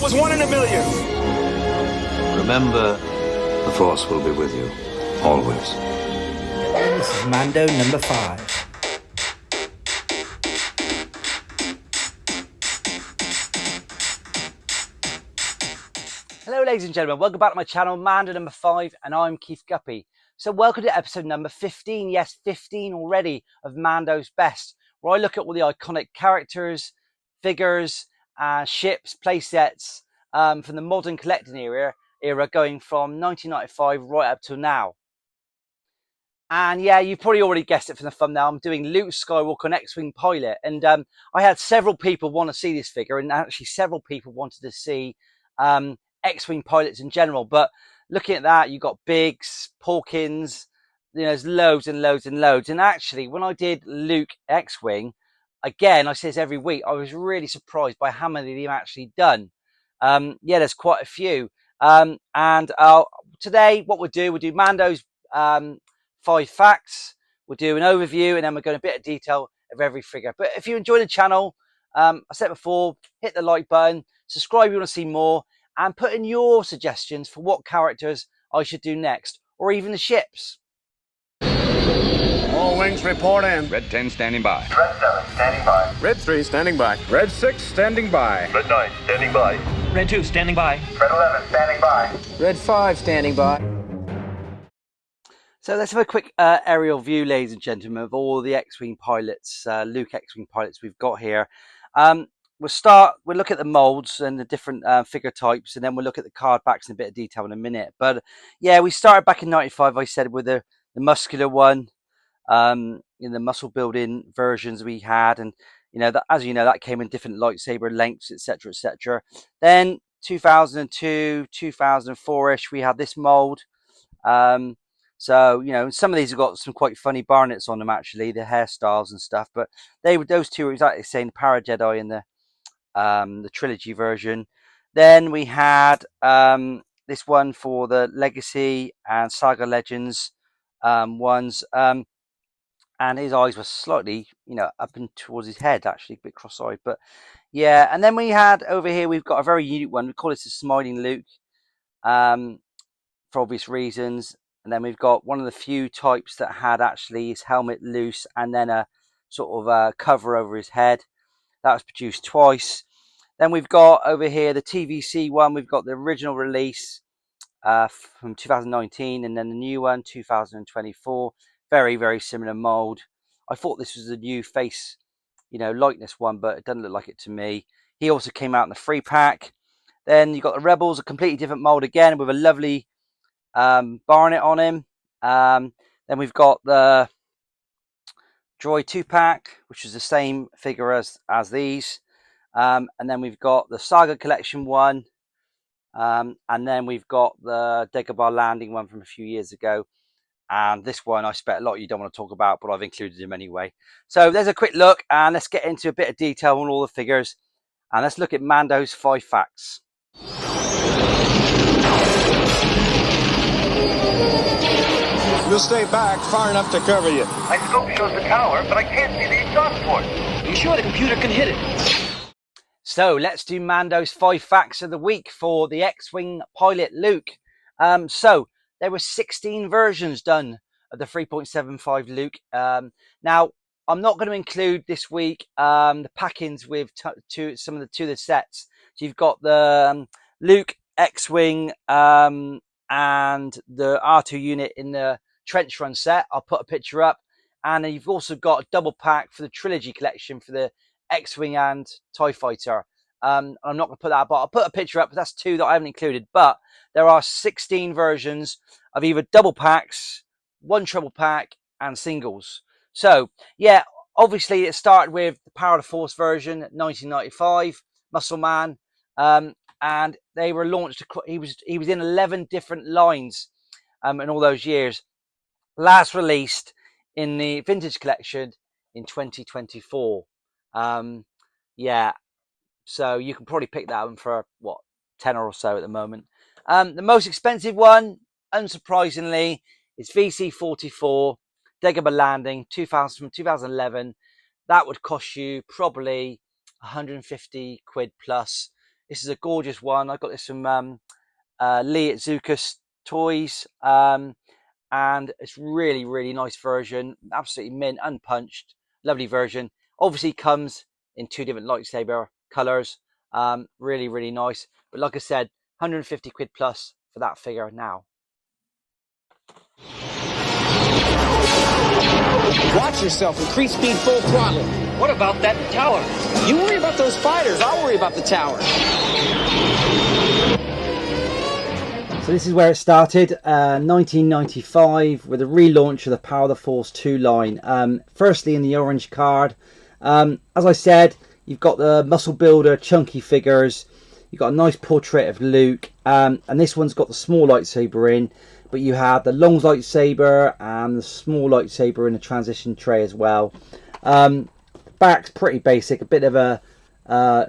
That was 1 in a million. Remember, the Force will be with you, always. This is Mando number 5. Hello ladies and gentlemen, welcome back to my channel, Mando number 5, and I'm Keith Guppy. So welcome to episode number 15, yes 15 already, of Mando's Best, where I look at all the iconic characters, figures, ships, playsets from the modern collecting era going from 1995 right up till now. And yeah, you've probably already guessed it from the thumbnail. I'm doing Luke Skywalker, an X-Wing pilot. And I had several people want to see this figure, and actually several people wanted to see X-Wing pilots in general. But looking at that, you've got Biggs, Porkins, you know, there's loads and loads and loads. And actually, when I did Luke X-Wing, again, I say this every week, I was really surprised by how many they've actually done. Yeah, there's quite a few. Today, what we'll do Mando's 5 facts, we'll do an overview, and then we'll go in a bit of detail of every figure. But if you enjoy the channel, I said before, hit the like button, subscribe if you want to see more, and put in your suggestions for what characters I should do next, or even the ships. All wings report in. Red 10 standing by. Red 7 standing by. Red 3 standing by. Red 6 standing by. Red 9 standing by. Red 2 standing by. Red 11 standing by. Red 5 standing by. So let's have a quick aerial view, ladies and gentlemen, of all the X-Wing pilots, Luke X-Wing pilots we've got here. We'll look at the molds and the different figure types, and then we'll look at the card backs in a bit of detail in a minute. But yeah, we started back in 95, I said, with the muscular one, in the muscle building versions we had. And, you know, that, as you know, that came in different lightsaber lengths, etc., etc. Then 2002, 2004-ish, we had this mold. So, you know, some of these have got some quite funny barnets on them, actually, the hairstyles and stuff. But those two were exactly the same, the Para Jedi and the trilogy version. Then we had this one for the Legacy and Saga Legends ones. And his eyes were slightly, you know, up and towards his head, actually, a bit cross-eyed. But yeah, and then we had over here, we've got a very unique one. We call this the Smiling Luke, for obvious reasons. And then we've got one of the few types that had actually his helmet loose and then a sort of cover over his head. That was produced twice. Then we've got over here the TVC one. We've got the original release from 2019, and then the new one, 2024. Very, very similar mold. I thought this was a new face, you know, likeness one, but it doesn't look like it to me. He also came out in the free pack. Then you've got the Rebels, a completely different mold again, with a lovely barnet on him. Then we've got the Droid 2-pack, which is the same figure as these. And then we've got the Saga Collection one. And then we've got the Dagobah Landing one from a few years ago. And this one, I expect a lot you don't want to talk about, but I've included him anyway. So there's a quick look, and let's get into a bit of detail on all the figures. And let's look at Mando's 5 facts. You'll stay back far enough to cover you. My scope shows the tower, but I can't see the exhaust port. You sure the computer can hit it? So let's do Mando's 5 facts of the week for the X-Wing pilot Luke. So there were 16 versions done of the 3.75 Luke. Now, I'm not going to include this week the pack-ins with some of the sets. So you've got the Luke X-Wing and the R2 unit in the Trench Run set. I'll put a picture up. And then you've also got a double pack for the trilogy collection for the X-Wing and TIE Fighter. I'm not going to put that up, but I'll put a picture up, but that's 2 that I haven't included. But there are 16 versions of either double packs, 1 treble pack, and singles. So, yeah, obviously it started with the Power of the Force version, 1995, Muscle Man, and they were launched. He was in 11 different lines in all those years. Last released in the Vintage Collection in 2024. Yeah, so you can probably pick that one for, what, 10 or so at the moment. The most expensive one, unsurprisingly, is VC44 Dagobah Landing 2000 from 2011. That would cost you probably 150 quid plus. This is a gorgeous one. I got this from Lee at Zukas Toys, and it's really, really nice version. Absolutely mint, unpunched, lovely version. Obviously comes in 2 different lightsaber colors. Really, really nice. But like I said, 150 quid plus for that figure now. Watch yourself. Increase speed full throttle. What about that tower? You worry about those fighters. I'll worry about the tower. So this is where it started, 1995, with a relaunch of the Power of the Force 2 line. Firstly, in the orange card, as I said, you've got the muscle builder chunky figures. You've got a nice portrait of Luke, and this one's got the small lightsaber in, but you have the long lightsaber and the small lightsaber in the transition tray as well. Back's pretty basic, a bit of a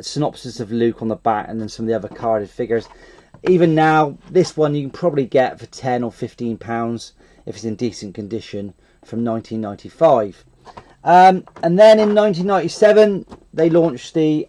synopsis of Luke on the back, and then some of the other carded figures. Even now, this one you can probably get for £10 or £15 if it's in decent condition from 1995. And then in 1997, they launched the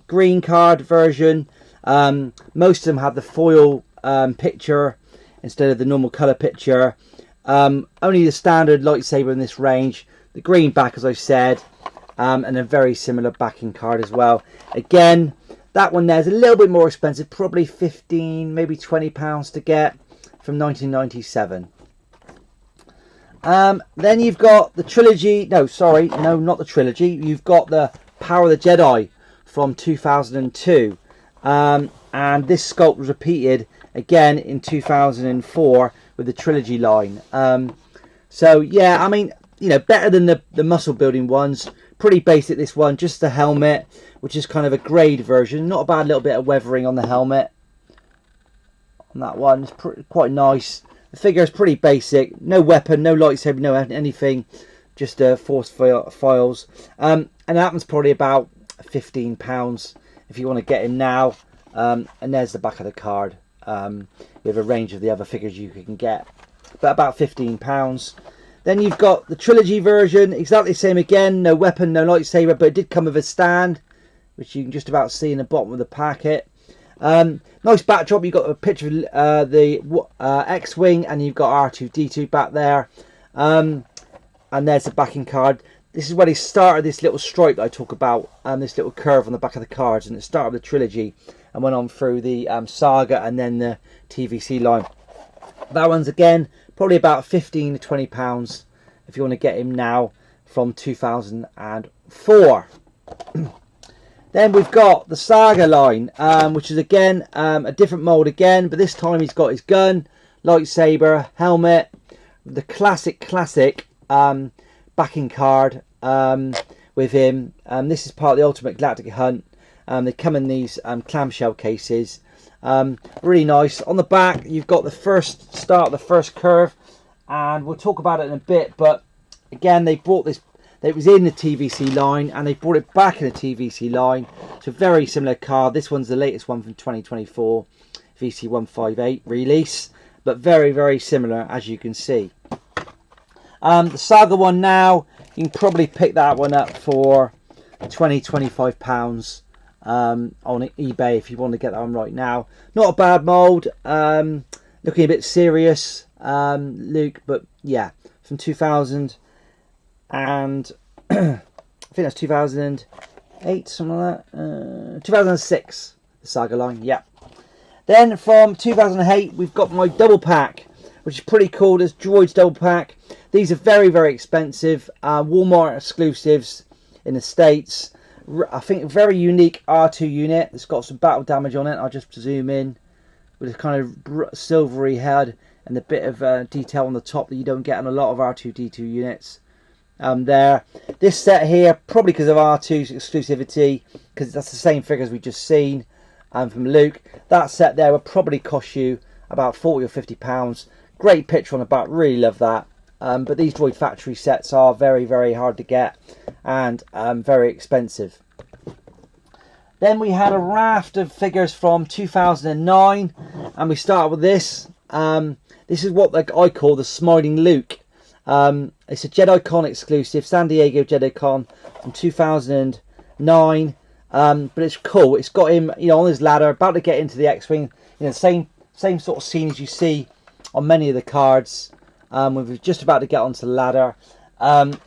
green card version. Most of them have the foil picture instead of the normal colour picture. Only the standard lightsaber in this range. The green back, as I said, and a very similar backing card as well. Again, that one there's a little bit more expensive, probably 15, maybe £20 to get from 1997. Then you've got the trilogy. No, sorry, no, not the trilogy. You've got the Power of the Jedi from 2002, and this sculpt was repeated again in 2004 with the trilogy line. So yeah, I mean, you know, better than the muscle building ones. Pretty basic, this one, just the helmet, which is kind of a grade version. Not a bad little bit of weathering on the helmet on that one. It's quite nice. The figure is pretty basic. No weapon, no lightsaber, no anything. Just force files. And that one's probably about £15 if you want to get him now. And there's the back of the card. We have a range of the other figures you can get, but about £15. Then you've got the trilogy version, exactly the same again, no weapon, no lightsaber, but it did come with a stand, which you can just about see in the bottom of the packet. Nice backdrop. You've got a picture of the X-Wing, and you've got R2-D2 back there. And there's the backing card. This is where they started this little stripe that I talk about, this little curve on the back of the cards, and it started with the trilogy and went on through the saga and then the TVC line. That one's again probably about £15 to £20 if you want to get him now from 2004. Then we've got the Saga line, which is again a different mold again, but this time he's got his gun, lightsaber, helmet, the classic backing card with him. This is part of the Ultimate Galactic Hunt. They come in these clamshell cases. Really nice. On the back you've got the first start, the first curve, and we'll talk about it in a bit, but again they brought this, it was in the TVC line and they brought it back in the TVC line. It's a very similar card. This one's the latest one from 2024 VC158 release, but very, very similar, as you can see. The Saga one now, you can probably pick that one up for £20-25 on eBay if you want to get that one right now. Not a bad mold, looking a bit serious, Luke, but yeah, from 2000 and I think that's 2008, something like that. 2006, the Saga line, yeah. Then from 2008, we've got my double pack, which is pretty cool. This Droids double pack. These are very, very expensive. Walmart exclusives in the States. I think a very unique R2 unit. It's got some battle damage on it. I'll just zoom in with a kind of silvery head and a bit of detail on the top that you don't get on a lot of R2-D2 units. There. This set here, probably because of R2's exclusivity, because that's the same figures we just seen from Luke. That set there will probably cost you about £40 or £50. Great picture on the back, really love that. But these Droid Factory sets are very, very hard to get and very expensive. Then we had a raft of figures from 2009, and we started with this. This is what I call the Smiling Luke. It's a JediCon exclusive, San Diego JediCon from 2009. but it's cool. It's got him, you know, on his ladder, about to get into the X-Wing. You know, same sort of scene as you see on many of the cards. We're just about to get onto the ladder.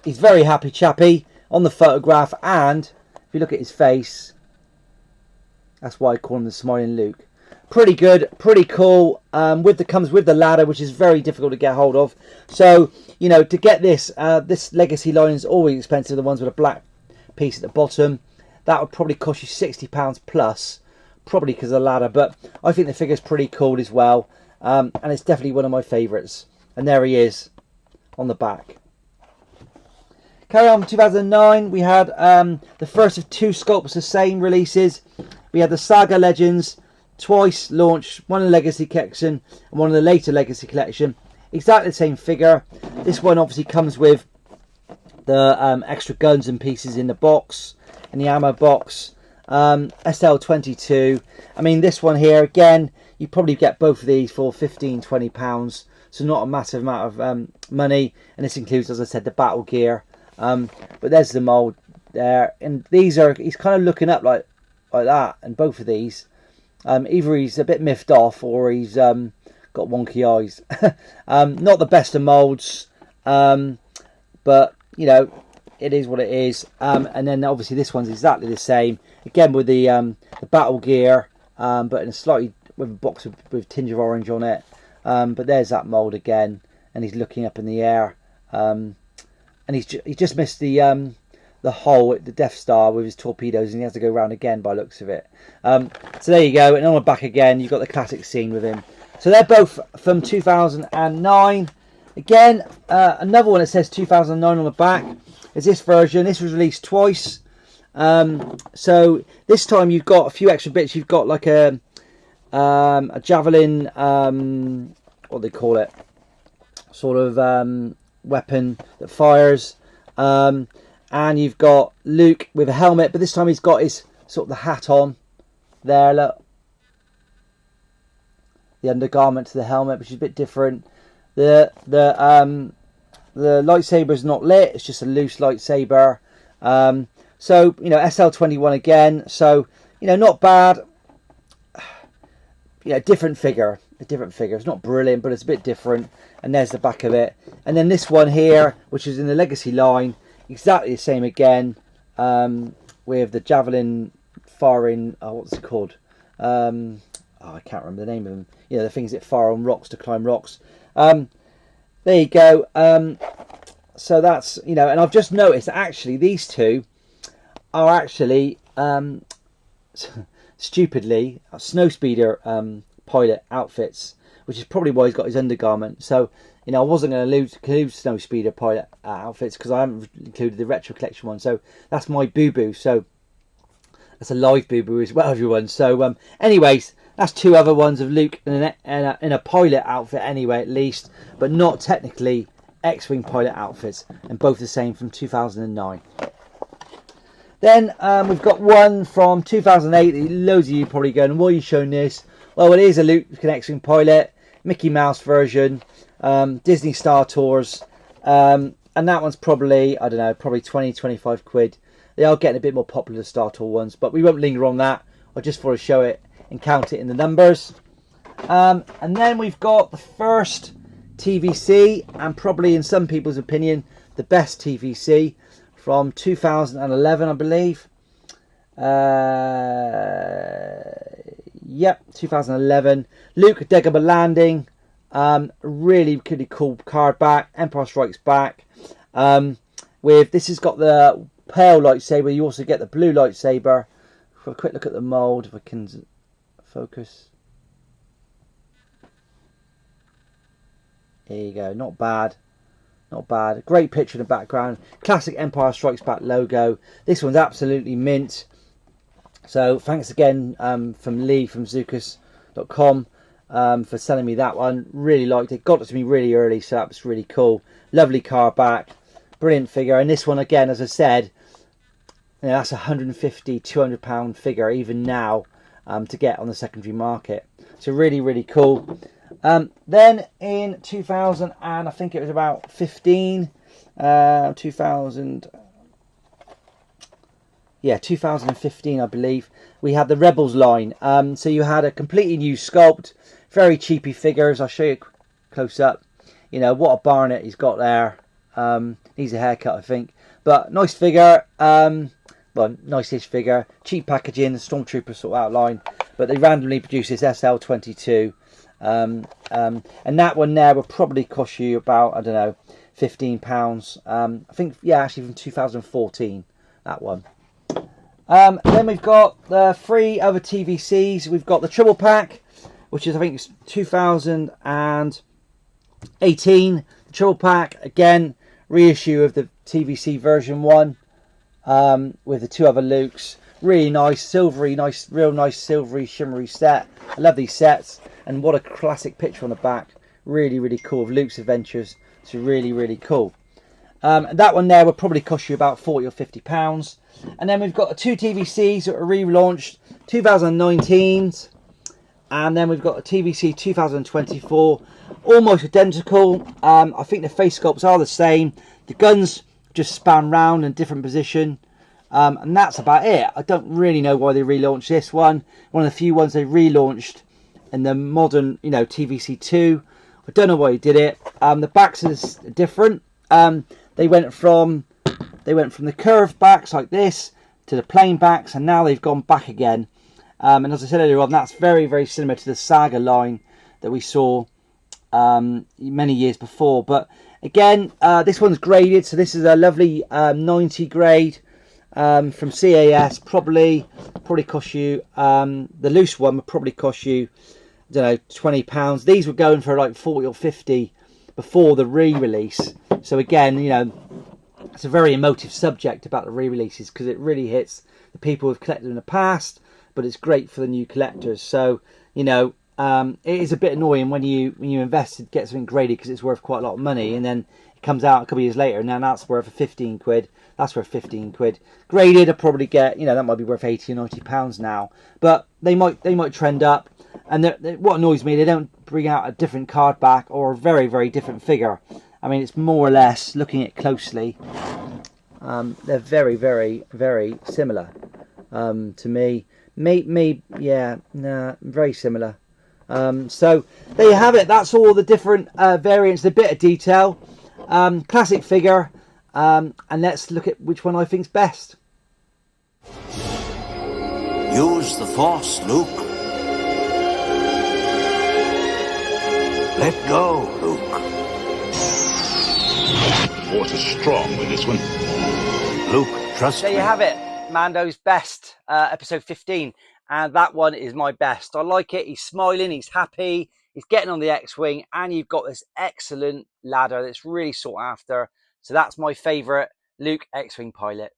He's very happy chappy on the photograph, and if you look at his face, that's why I call him the Smiling Luke. Pretty good, pretty cool. Comes with the ladder, which is very difficult to get hold of. So, you know, to get this, this Legacy line is always expensive. The ones with a black piece at the bottom, that would probably cost you £60 plus, probably because of the ladder. But I think the figure's pretty cool as well, and it's definitely one of my favourites. And there he is on the back. Carry on, 2009, we had the first of 2 Sculpts the Same releases. We had the Saga Legends, twice launched, one in the Legacy Collection and one in the later Legacy Collection. Exactly the same figure. This one obviously comes with the extra guns and pieces in the box, in the ammo box. SL22. I mean, this one here, again, you probably get both of these for £15–20. So not a massive amount of money. And this includes, as I said, the battle gear. But there's the mould there. And these are, he's kind of looking up like that. And both of these. Either he's a bit miffed off or he's got wonky eyes. Not the best of moulds, but you know, it is what it is. And then obviously this one's exactly the same, again with the battle gear, but in a slightly with a box with tinge of orange on it. But there's that mould again, and he's looking up in the air, and he just missed the hole at the Death Star with his torpedoes, and he has to go round again by the looks of it. So there you go, and on the back again you've got the classic scene with him. So they're both from 2009. Again, another one that says 2009 on the back is this version. This was released twice. So this time you've got a few extra bits. You've got like a javelin, what do they call it, sort of weapon that fires. And you've got Luke with a helmet, but this time he's got his sort of the hat on. There, look. The undergarment to the helmet, which is a bit different. The lightsaber's not lit, it's just a loose lightsaber. So, you know, SL21 again. So, you know, not bad. Yeah, different figure. A different figure. It's not brilliant, but it's a bit different. And there's the back of it. And then this one here, which is in the Legacy line, exactly the same again, with the javelin firing. Oh, what's it called? I can't remember the name of them. You know, the things that fire on rocks to climb rocks. There you go. So that's, you know, and I've just noticed that actually these two are actually stupidly snowspeeder pilot outfits, which is probably why he's got his undergarment. So, you know, I wasn't going to include snowspeeder pilot outfits because I haven't included the retro collection one. So that's my boo-boo. So that's a live boo-boo as well, everyone. So anyways, that's 2 other ones of Luke in a pilot outfit anyway, at least, but not technically X-Wing pilot outfits, and both the same from 2009. Then we've got one from 2008. Loads of you probably going, why are you showing this? Well, it is a Luke X-Wing pilot, Mickey Mouse version, Disney Star Tours, and that one's probably, I don't know, probably 20–25 quid. They are getting a bit more popular, the Star Tour ones, but we won't linger on that. I just want to show it and count it in the numbers. And then we've got the first TVC, and probably in some people's opinion the best TVC, from 2011, I believe. Yep, 2011. Luke Dagobah Landing. Really call card back. Empire Strikes Back. With this has got the pale lightsaber. You also get the blue lightsaber. For a quick look at the mold, if I can focus. There you go. Not bad. Not bad. Great picture in the background. Classic Empire Strikes Back logo. This one's absolutely mint. So thanks again from Lee from Zucas.com for selling me that one. Really liked it. Got it to me really early, so that was really cool. Lovely card back. Brilliant figure. And this one again, as I said, you know, that's a £150–200 figure even now to get on the secondary market. So really, really cool. Then in 2000, and I think it was about 15, 2000, yeah, 2015, I believe, we had the Rebels line. So you had a completely new sculpt, very cheapy figures. I'll show you close up. You know, what a barnet he's got there. Needs a haircut, I think. But nice figure. Well, nice-ish figure. Cheap packaging, Stormtrooper sort of outline. But they randomly produce this SL22. And that one there will probably cost you about, I don't know, £15. I think, yeah, actually from 2014, that one. Then we've got the 3 other TVCs. We've got the Triple Pack, which is, I think, it's 2018. The Triple Pack, again, reissue of the TVC version 1 with the 2 other Lukes. Really nice, silvery, nice, real nice silvery, shimmery set. I love these sets. And what a classic picture on the back. Really, really cool. Of Luke's Adventures. It's really, really cool. That one there will probably cost you about £40 or £50. And then we've got the 2 TVCs that were relaunched 2019s. And then we've got a TVC 2024. Almost identical. I think the face sculpts are the same. The guns just span round in different position. And that's about it. I don't really know why they relaunched this one. One of the few ones they relaunched in the modern, you know, TVC 2. I don't know why he did it. The backs is different. They went from the curved backs like this to the plain backs, and now they've gone back again. And as I said earlier on, that's very, very similar to the Saga line that we saw many years before. But again, this one's graded, so this is a lovely 90 grade from CAS. Probably cost you, the loose one would probably cost you, I don't know, £20. These were going for like 40 or 50 before the re-release. So again, you know, it's a very emotive subject about the re-releases, because it really hits the people who've collected in the past, but it's great for the new collectors. So, you know, it is a bit annoying when you invest to get something graded, because it's worth quite a lot of money, and then it comes out a couple of years later and now that's worth 15 quid. That's worth 15 quid. Graded, I'll probably get, you know, that might be worth 80 or 90 pounds now, but they might trend up. And what annoys me, they don't bring out a different card back or a very, very different figure. I mean, it's more or less, looking at it closely, they're very, very, very similar to me. Yeah, nah, very similar. So there you have it. That's all the different variants, the bit of detail. Classic figure. And let's look at which one I think's best. Use the Force, Luke. Let go, Luke. Force is strong with this one. Luke, trust There me. you have it. Mando's best, episode 15. And that one is my best. I like it. He's smiling. He's happy. He's getting on the X-Wing. And you've got this excellent ladder that's really sought after. So that's my favourite Luke X-Wing pilot.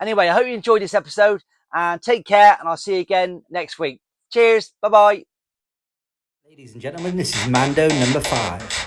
Anyway, I hope you enjoyed this episode. And take care. And I'll see you again next week. Cheers. Bye-bye. Ladies and gentlemen, this is Mando number 5.